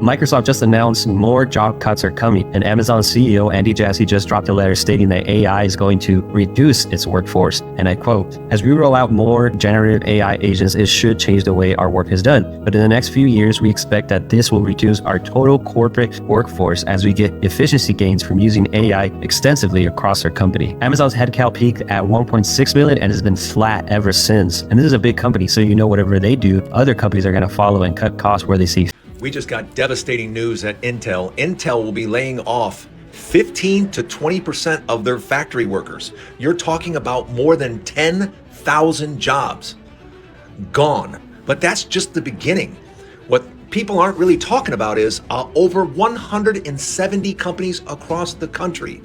Microsoft just announced more job cuts are coming, and Amazon CEO Andy Jassy just dropped a letter stating that AI is going to reduce its workforce. And I quote, "As we roll out more generative AI agents, it should change the way our work is done. But in the next few years, we expect that this will reduce our total corporate workforce as we get efficiency gains from using AI extensively across our company." Amazon's headcount peaked at 1.6 million and has been flat ever since. And this is a big company, so you know whatever they do, other companies are going to follow and cut costs where they see. We just got devastating news at Intel. Intel will be laying off 15 to 20% of their factory workers. You're talking about more than 10,000 jobs gone. But that's just the beginning. What people aren't really talking about is over 170 companies across the country,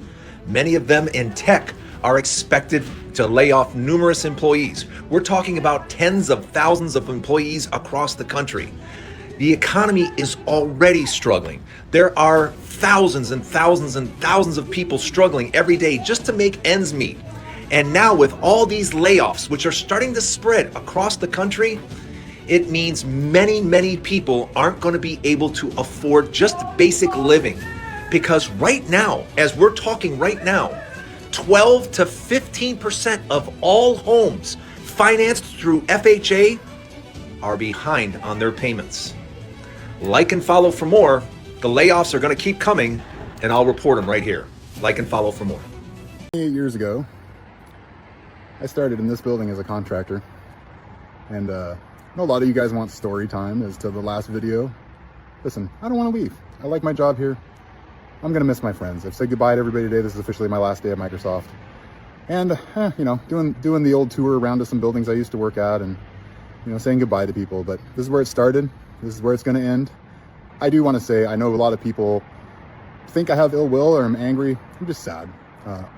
many of them in tech, are expected to lay off numerous employees. We're talking about tens of thousands of employees across the country. The economy is already struggling. There are thousands and thousands and thousands of people struggling every day just to make ends meet. And now with all these layoffs, which are starting to spread across the country, it means many, many people aren't going to be able to afford just basic living. Because right now, as we're talking right now, 12 to 15% of all homes financed through FHA are behind on their payments. Like and follow for more. The layoffs are going to keep coming, and I'll report them right here. Like and follow for more. 8 years ago, I started in this building as a contractor, and I know a lot of you guys want story time as to the last video. Listen, I don't want to leave. I like my job here. I'm going to miss my friends. I've said goodbye to everybody today. This is officially my last day at Microsoft. And, you know, doing the old tour around to some buildings I used to work at and, you know, saying goodbye to people. But this is where it started. This is where it's going to end. I do want to say, I know a lot of people think I have ill will or I'm angry. I'm just sad.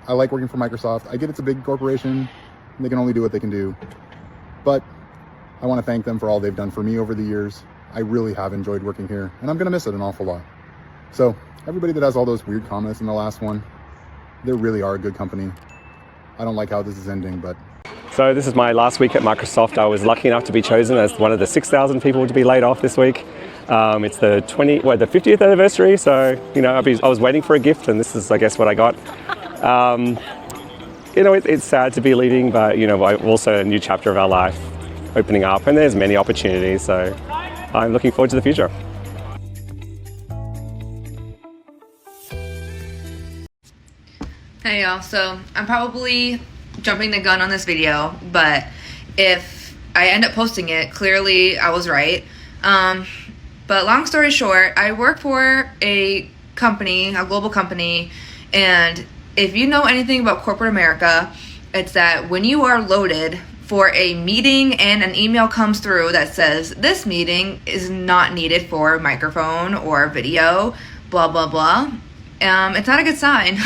I like working for Microsoft. I get it's a big corporation and they can only do what they can do. But I want to thank them for all they've done for me over the years. I really have enjoyed working here and I'm going to miss it an awful lot. So everybody that has all those weird comments in the last one, they really are a good company. I don't like how this is ending, but... So this is my last week at Microsoft. I was lucky enough to be chosen as one of the 6,000 people to be laid off this week. It's the 50th anniversary, so you know I was waiting for a gift, and this is, I guess, what I got. You know, it's sad to be leaving, but you know, also a new chapter of our life opening up, and there's many opportunities. So I'm looking forward to the future. Hey y'all, so I'm probably jumping the gun on this video, but if I end up posting it, clearly I was right. But long story short, I work for a company, a global company, and if you know anything about corporate America, it's that when you are loaded for a meeting and an email comes through that says this meeting is not needed for microphone or video, blah, blah, blah. It's not a good sign.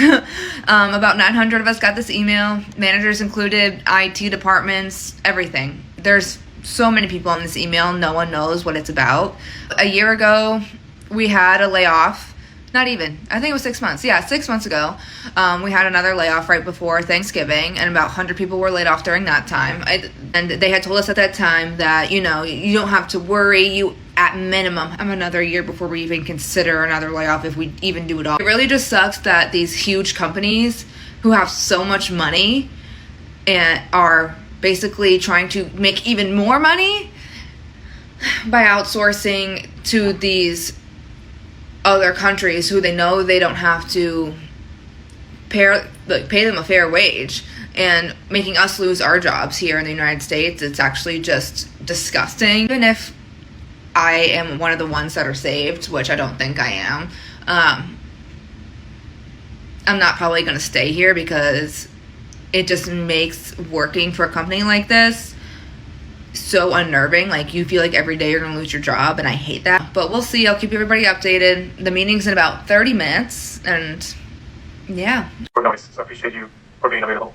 About 900 of us got this email, managers included, IT departments, everything. There's so many people on this email, no one knows what it's about. A year ago, we had a layoff. Not even, I think it was 6 months. Yeah, 6 months ago, we had another layoff right before Thanksgiving, and about 100 people were laid off during that time. And they had told us at that time that, you know, you don't have to worry, you at minimum have another year before we even consider another layoff if we even do it all. It really just sucks that these huge companies who have so much money and are basically trying to make even more money by outsourcing to these other countries who they know they don't have to pay them a fair wage, and making us lose our jobs here in the United States. It's actually just disgusting. Even if I am one of the ones that are saved, which I don't think I am, I'm not probably going to stay here because it just makes working for a company like this so unnerving. Like, you feel like every day you're gonna lose your job, and I hate that. But we'll see. I'll keep everybody updated. The meeting's in about 30 minutes, and yeah. So I appreciate you for being available.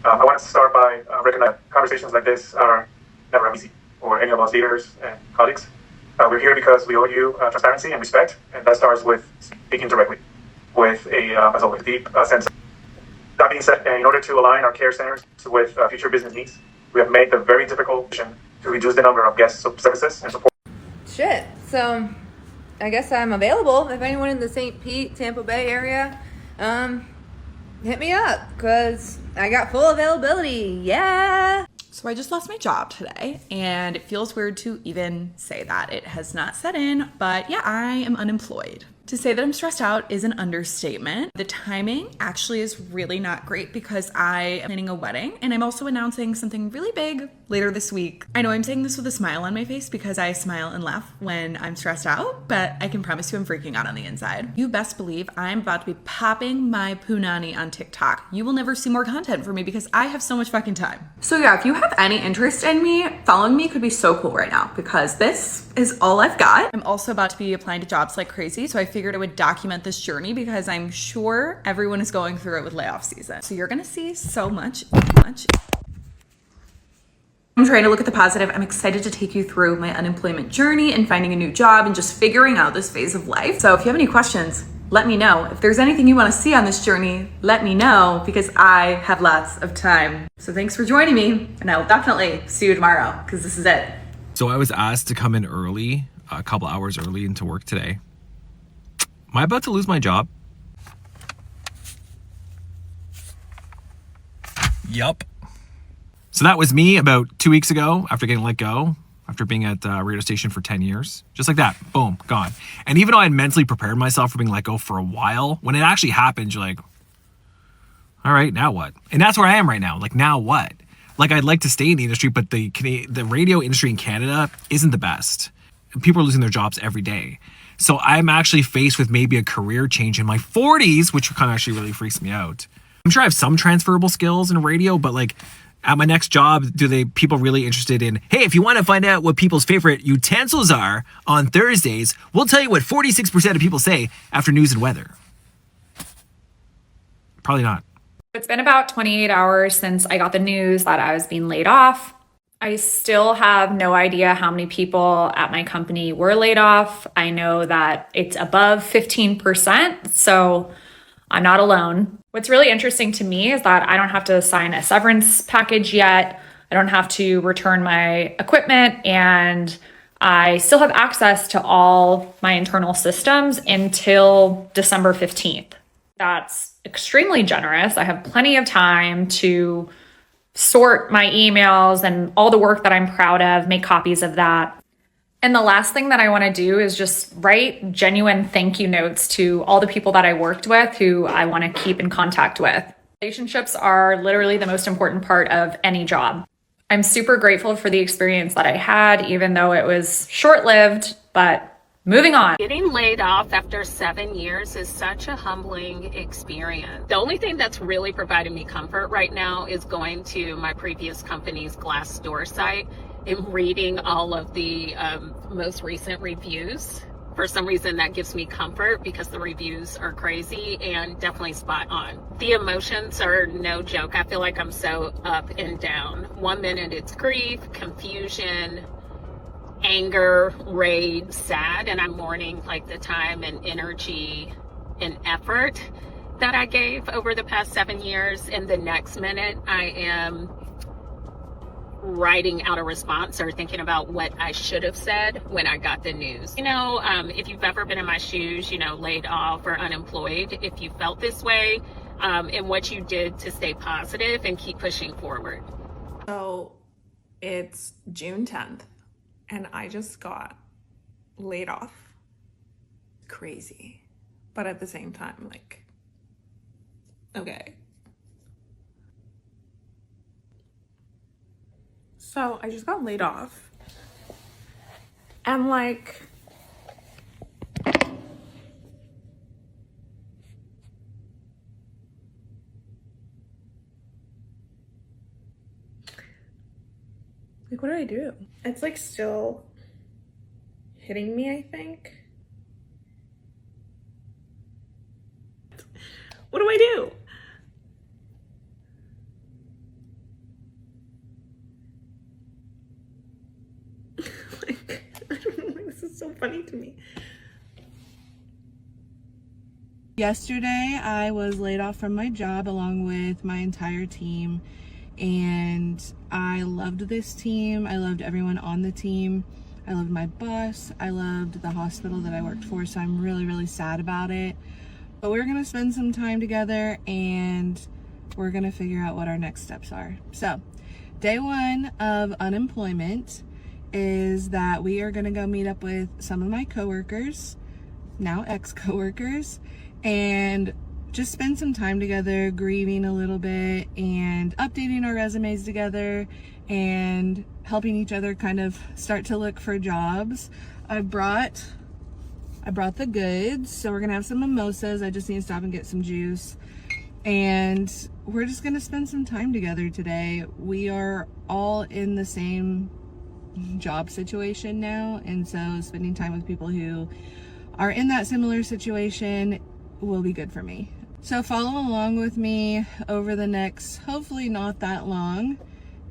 I want to start by recognizing conversations like this are never easy for any of us leaders and colleagues. We're here because we owe you transparency and respect, and that starts with speaking directly with as always, deep sense. That being said, in order to align our care centers with future business needs, we have made the very difficult decision to reduce the number of guest services and support. So I guess I'm available. If anyone in the St. Pete, Tampa Bay area, hit me up because I got full availability. Yeah. So I just lost my job today, and it feels weird to even say that. It has not set in, but yeah, I am unemployed. To say that I'm stressed out is an understatement. The timing actually is really not great because I am planning a wedding and I'm also announcing something really big later this week. I know I'm saying this with a smile on my face because I smile and laugh when I'm stressed out, but I can promise you I'm freaking out on the inside. You best believe I'm about to be popping my punani on TikTok. You will never see more content from me because I have so much fucking time. So yeah, if you have any interest in me, following me could be so cool right now because this is all I've got. I'm also about to be applying to jobs like crazy, so I figured I would document this journey because I'm sure everyone is going through it with layoff season. So you're gonna see so much. I'm trying to look at the positive. I'm excited to take you through my unemployment journey and finding a new job and just figuring out this phase of life. So if you have any questions, let me know. If there's anything you want to see on this journey, let me know because I have lots of time. So thanks for joining me, and I will definitely see you tomorrow because this is it. So I was asked to come in early, a couple hours early into work today. Am I about to lose my job? Yup. So that was me about 2 weeks ago after getting let go, after being at a radio station for 10 years. Just like that, boom, gone. And even though I had mentally prepared myself for being let go for a while, when it actually happened, you're like, all right, now what? And that's where I am right now. Like, now what? Like, I'd like to stay in the industry, but the radio industry in Canada isn't the best. People are losing their jobs every day. So I'm actually faced with maybe a career change in my 40s, which kind of actually really freaks me out. I'm sure I have some transferable skills in radio, but like at my next job, people really interested in, hey, if you want to find out what people's favorite utensils are on Thursdays, we'll tell you what 46% of people say after news and weather. Probably not. It's been about 28 hours since I got the news that I was being laid off. I still have no idea how many people at my company were laid off. I know that it's above 15%, so I'm not alone. What's really interesting to me is that I don't have to sign a severance package yet. I don't have to return my equipment, and I still have access to all my internal systems until December 15th. That's extremely generous. I have plenty of time to sort my emails and all the work that I'm proud of, make copies of that. And the last thing that I want to do is just write genuine thank you notes to all the people that I worked with who I want to keep in contact with. Relationships are literally the most important part of any job. I'm super grateful for the experience that I had, even though it was short-lived, but moving on. Getting laid off after 7 years is such a humbling experience. The only thing that's really providing me comfort right now is going to my previous company's Glassdoor site and reading all of the most recent reviews. For some reason, that gives me comfort because the reviews are crazy and definitely spot on. The emotions are no joke. I feel like I'm so up and down. 1 minute it's grief, confusion, anger, rage, sad, and I'm mourning like the time and energy and effort that I gave over the past 7 years. And the next minute I am writing out a response or thinking about what I should have said when I got the news. If you've ever been in my shoes, laid off or unemployed, if you felt this way, and what you did to stay positive and keep pushing forward. So it's June 10th. And I just got laid off. Crazy. But at the same time, like, okay. So I just got laid off. And like, what do I do? It's like still hitting me, I think. What do I do? I don't know, this is so funny to me. Yesterday, I was laid off from my job along with my entire team. And I loved this team. I loved everyone on the team. I loved my boss. I loved the hospital that I worked for, so I'm really, really sad about it. But we're gonna spend some time together and we're gonna figure out what our next steps are. So, day one of unemployment is that we are gonna go meet up with some of my coworkers, now ex-coworkers, and just spend some time together, grieving a little bit and updating our resumes together and helping each other kind of start to look for jobs. I brought the goods, so we're gonna have some mimosas. I just need to stop and get some juice. And we're just gonna spend some time together today. We are all in the same job situation now, and so spending time with people who are in that similar situation will be good for me. So follow along with me over the next, hopefully not that long,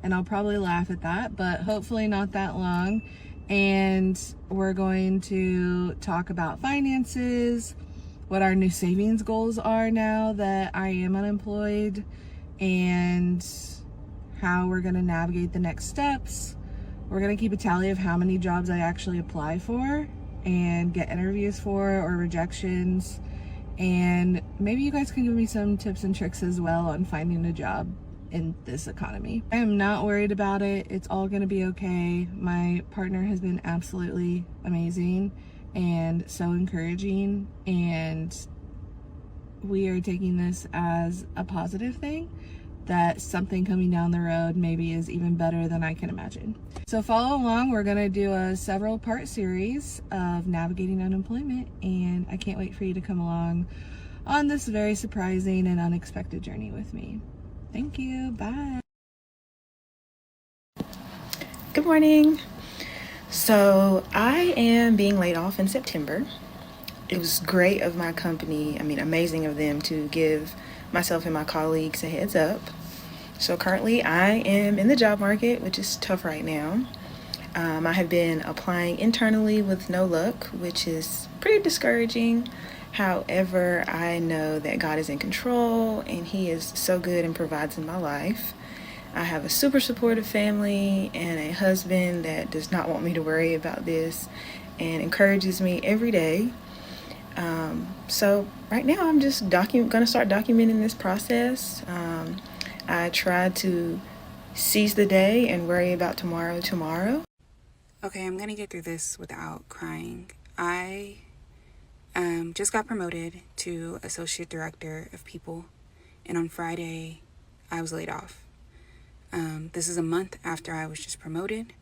and I'll probably laugh at that, but hopefully not that long. And we're going to talk about finances, what our new savings goals are now that I am unemployed, and how we're gonna navigate the next steps. We're gonna keep a tally of how many jobs I actually apply for and get interviews for or rejections. And maybe you guys can give me some tips and tricks as well on finding a job in this economy. I am not worried about it. It's all gonna be okay. My partner has been absolutely amazing and so encouraging, and we are taking this as a positive thing, that something coming down the road maybe is even better than I can imagine. So follow along. We're gonna do a several part series of navigating unemployment, and I can't wait for you to come along on this very surprising and unexpected journey with me. Thank you, bye. Good morning. So I am being laid off in September. It was great of my company, amazing of them to give myself and my colleagues a heads up. So currently I am in the job market, which is tough right now. I have been applying internally with no luck, which is pretty discouraging. However, I know that God is in control and He is so good and provides in my life. I have a super supportive family and a husband that does not want me to worry about this and encourages me every day. So right now I'm just gonna start documenting this process. I try to seize the day and worry about tomorrow. Okay, I'm gonna get through this without crying. I just got promoted to Associate Director of People, and on Friday I was laid off. This is a month after I was just promoted.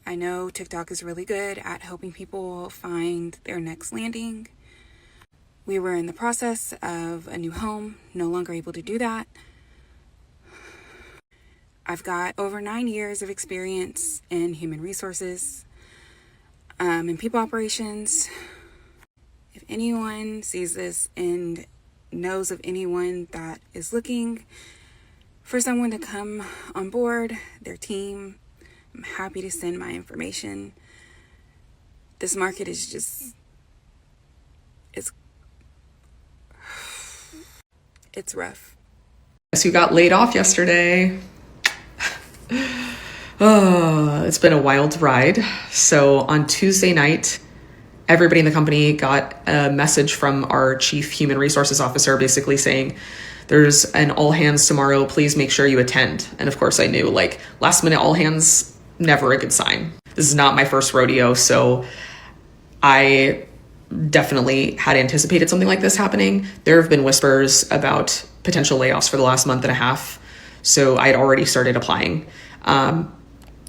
I know TikTok is really good at helping people find their next landing. We were in the process of a new home, no longer able to do that. I've got over 9 years of experience in human resources, in people operations. If anyone sees this and knows of anyone that is looking for someone to come on board their team, I'm happy to send my information. This market is just, it's rough. Who got laid off yesterday. It's been a wild ride. So on Tuesday night, everybody in the company got a message from our chief human resources officer basically saying, there's an all hands tomorrow, please make sure you attend. And of course I knew, like, last minute all hands, never a good sign. This is not my first rodeo, so I definitely had anticipated something like this happening. There have been whispers about potential layoffs for the last month and a half, so I had already started applying.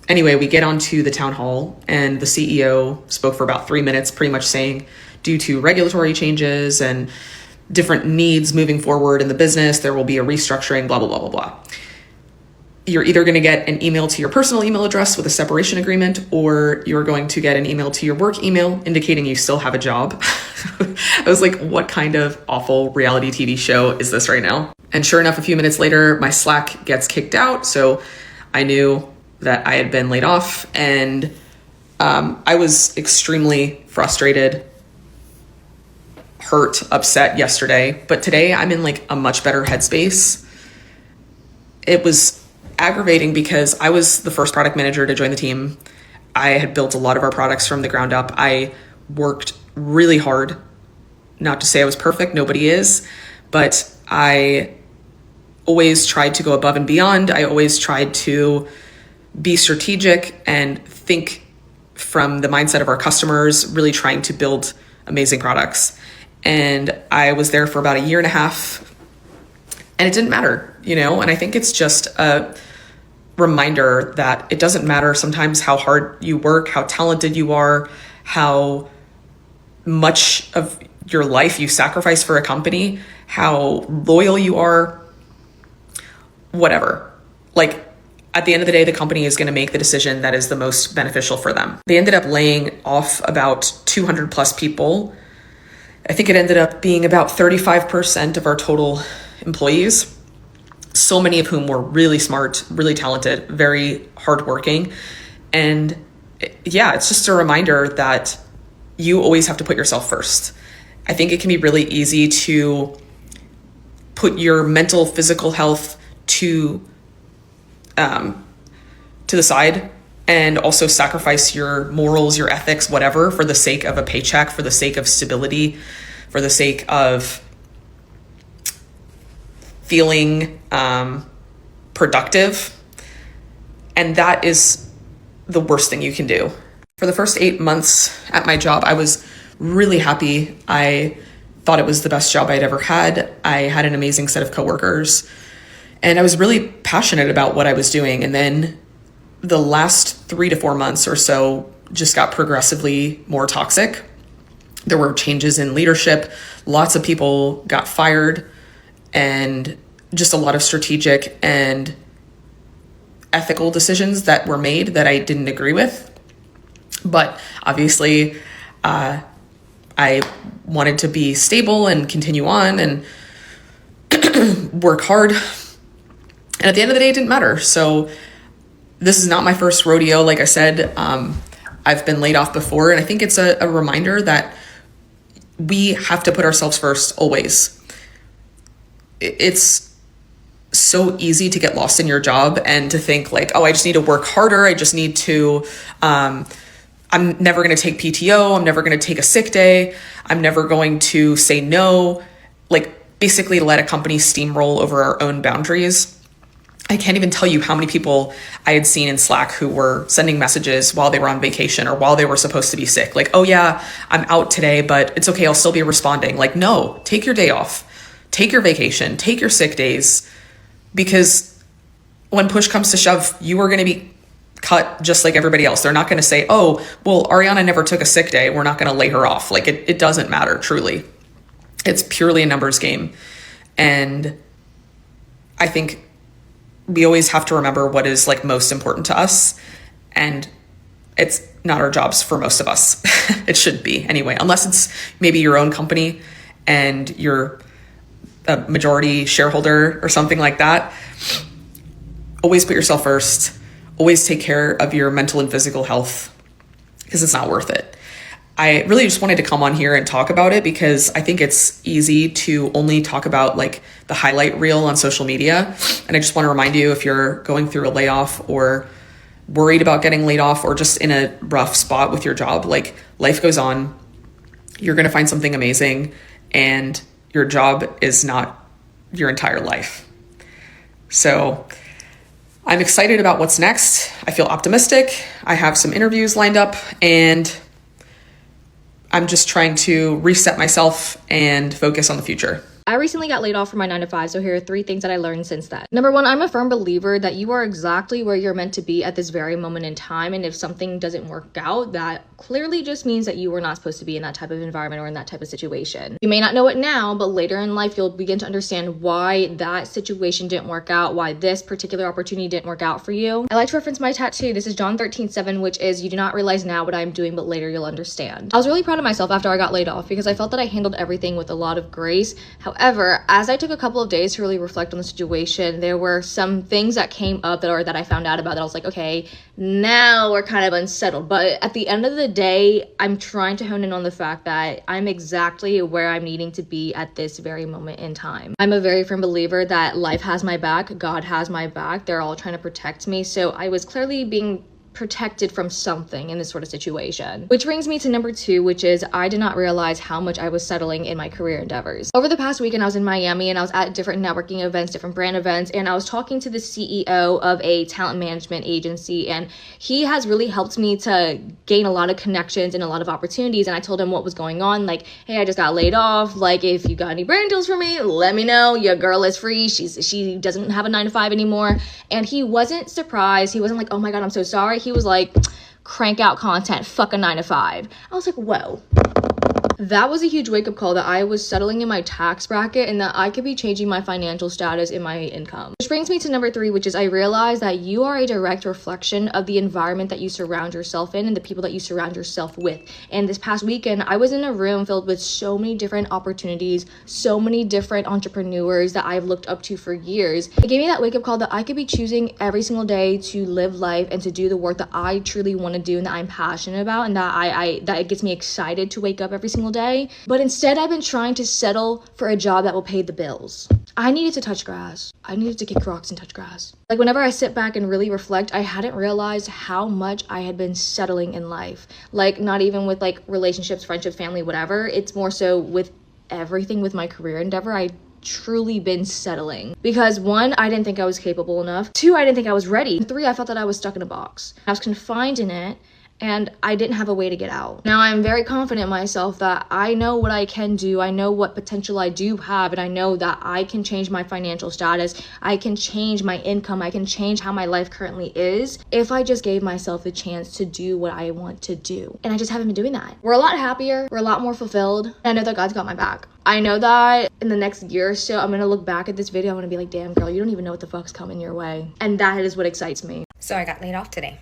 Anyway, we get onto the town hall and the CEO spoke for about 3 minutes, pretty much saying, due to regulatory changes and different needs moving forward in the business, there will be a restructuring, blah, blah, blah, blah, blah. You're either going to get an email to your personal email address with a separation agreement, or you're going to get an email to your work email indicating you still have a job. I was like, what kind of awful reality TV show is this right now? And sure enough, a few minutes later, my Slack gets kicked out. So I knew that I had been laid off, and I was extremely frustrated, hurt, upset yesterday. But today I'm in like a much better headspace. It was aggravating because I was the first product manager to join the team. I had built a lot of our products from the ground up. I worked really hard. Not to say I was perfect, nobody is, but I always tried to go above and beyond. I always tried to be strategic and think from the mindset of our customers, really trying to build amazing products. And I was there for about a year and a half, and it didn't matter, you know? And I think it's just a reminder that it doesn't matter sometimes how hard you work, how talented you are, how much of your life you sacrifice for a company, how loyal you are, whatever. Like, at the end of the day, the company is going to make the decision that is the most beneficial for them. They ended up laying off about 200 plus people. I think it ended up being about 35% of our total employees, so many of whom were really smart, really talented, very hardworking. And yeah, it's just a reminder that you always have to put yourself first. I think it can be really easy to put your mental, physical health to the side, and also sacrifice your morals, your ethics, whatever, for the sake of a paycheck, for the sake of stability, for the sake of feeling productive. And that is the worst thing you can do. For the first 8 months at my job, I was really happy. I thought it was the best job I'd ever had. I had an amazing set of coworkers, and I was really passionate about what I was doing. And then the last 3 to 4 months or so just got progressively more toxic. There were changes in leadership. Lots of people got fired, and just a lot of strategic and ethical decisions that were made that I didn't agree with. But obviously, I wanted to be stable and continue on and work hard. And at the end of the day, it didn't matter. So this is not my first rodeo. Like I said, I've been laid off before, and I think it's a reminder that we have to put ourselves first always. It's so easy to get lost in your job and to think like, oh, I just need to work harder. I just need to, I'm never going to take PTO. I'm never going to take a sick day. I'm never going to say no. Like, basically let a company steamroll over our own boundaries. I can't even tell you how many people I had seen in Slack who were sending messages while they were on vacation or while they were supposed to be sick. Like, oh yeah, I'm out today, but it's okay, I'll still be responding. Like, no, take your day off, take your vacation, take your sick days, because when push comes to shove, you are going to be cut just like everybody else. They're not going to say, oh, well, Ariana never took a sick day, we're not going to lay her off. Like, it doesn't matter, truly. It's purely a numbers game. And I think we always have to remember what is like most important to us, and it's not our jobs for most of us. It should be anyway, unless it's maybe your own company and you're a majority shareholder or something like that. Always put yourself first. Always take care of your mental and physical health, because it's not worth it. I really just wanted to come on here and talk about it because I think it's easy to only talk about like the highlight reel on social media. And I just want to remind you, if you're going through a layoff or worried about getting laid off or just in a rough spot with your job, like, life goes on. You're going to find something amazing, and your job is not your entire life. So I'm excited about what's next. I feel optimistic. I have some interviews lined up, and I'm just trying to reset myself and focus on the future. I recently got laid off from my 9-to-5, so here are 3 things that I learned since then. Number 1, I'm a firm believer that you are exactly where you're meant to be at this very moment in time, and if something doesn't work out, that clearly just means that you were not supposed to be in that type of environment or in that type of situation. You may not know it now, but later in life, you'll begin to understand why that situation didn't work out, why this particular opportunity didn't work out for you. I like to reference my tattoo. This is John 13:7, which is, you do not realize now what I'm doing, but later you'll understand. I was really proud of myself after I got laid off because I felt that I handled everything with a lot of grace. However, as I took a couple of days to really reflect on the situation, there were some things that came up that I found out about that I was like, okay, now we're kind of unsettled. But at the end of the day, I'm trying to hone in on the fact that I'm exactly where I'm needing to be at this very moment in time. I'm a very firm believer that life has my back, God has my back. They're all trying to protect me. So I was clearly being protected from something in this sort of situation. Which brings me to number 2, which is I did not realize how much I was settling in my career endeavors. Over the past weekend, I was in Miami and I was at different networking events, different brand events, and I was talking to the CEO of a talent management agency, and he has really helped me to gain a lot of connections and a lot of opportunities. And I told him what was going on, like, hey, I just got laid off, like, if you got any brand deals for me, let me know. Your girl is free. She doesn't have a 9-to-5 anymore. And he wasn't surprised. He wasn't like, oh my god, I'm so sorry. He was like, crank out content, fuck a 9-to-5. I was like, whoa. That was a huge wake-up call that I was settling in my tax bracket and that I could be changing my financial status in my income. Which brings me to number 3, which is I realized that you are a direct reflection of the environment that you surround yourself in and the people that you surround yourself with. And this past weekend, I was in a room filled with so many different opportunities, so many different entrepreneurs that I've looked up to for years. It gave me that wake-up call that I could be choosing every single day to live life and to do the work that I truly want to do and that I'm passionate about, and that it gets me excited to wake up every single day. But instead, I've been trying to settle for a job that will pay the bills. I needed to touch grass. I needed to kick rocks and touch grass. Like, whenever I sit back and really reflect, I hadn't realized how much I had been settling in life. Like, not even with like relationships, friendships, family, whatever. It's more so with everything with my career endeavor. I truly been settling because 1, I didn't think I was capable enough. 2, I didn't think I was ready. 3, I felt that I was stuck in a box. I was confined in it and I didn't have a way to get out. Now I'm very confident in myself that I know what I can do. I know what potential I do have, and I know that I can change my financial status. I can change my income. I can change how my life currently is if I just gave myself the chance to do what I want to do. And I just haven't been doing that. We're a lot happier. We're a lot more fulfilled. And I know that God's got my back. I know that in the next year or so, I'm gonna look back at this video. I'm gonna be like, damn girl, you don't even know what the fuck's coming your way. And that is what excites me. So I got laid off today.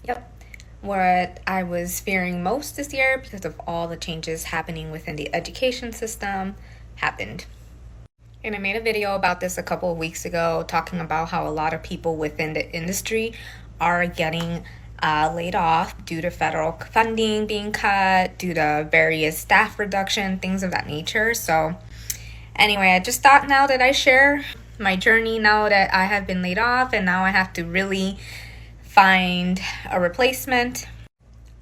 Yep. What I was fearing most this year because of all the changes happening within the education system happened. And I made a video about this a couple of weeks ago talking about how a lot of people within the industry are getting laid off due to federal funding being cut, due to various staff reduction, things of that nature. So anyway, I just thought now that I share my journey now that I have been laid off and now I have to really find a replacement.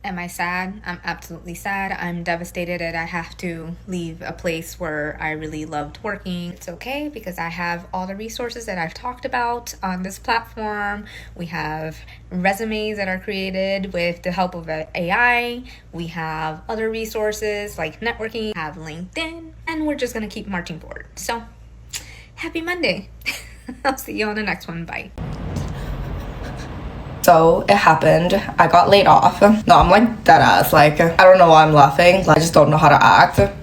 Am I sad? I'm absolutely sad. I'm devastated that I have to leave a place where I really loved working. It's okay because I have all the resources that I've talked about on this platform. We have resumes that are created with the help of AI. We have other resources like networking, we have LinkedIn, and we're just gonna keep marching forward. So happy Monday. I'll see you on the next one. Bye. So it happened. I got laid off. No, I'm like dead ass. Like, I don't know why I'm laughing. I just don't know how to act. I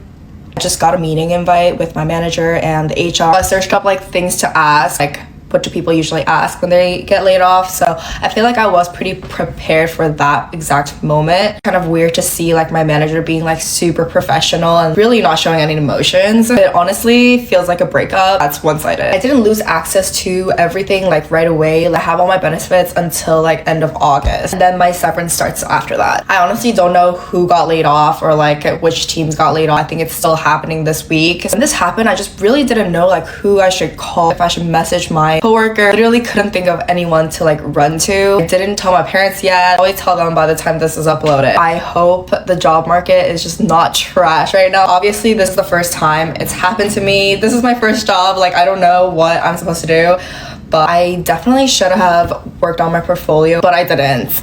just got a meeting invite with my manager and the HR. I searched up like things to ask, like what do people usually ask when they get laid off. So I feel like I was pretty prepared for that exact moment. Kind of weird to see like my manager being like super professional and really not showing any emotions. It honestly feels like a breakup. That's one-sided. I didn't lose access to everything like right away. I have all my benefits until like end of August. And then my severance starts after that. I honestly don't know who got laid off or like which teams got laid off. I think it's still happening this week. When this happened, I just really didn't know like who I should call, if I should message my coworker. Literally couldn't think of anyone to like run to. I didn't tell my parents yet. I'll tell them by the time this is uploaded. I hope the job market is just not trash right now. Obviously, this is the first time it's happened to me. This is my first job. Like, I don't know what I'm supposed to do, but I definitely should have worked on my portfolio, but I didn't.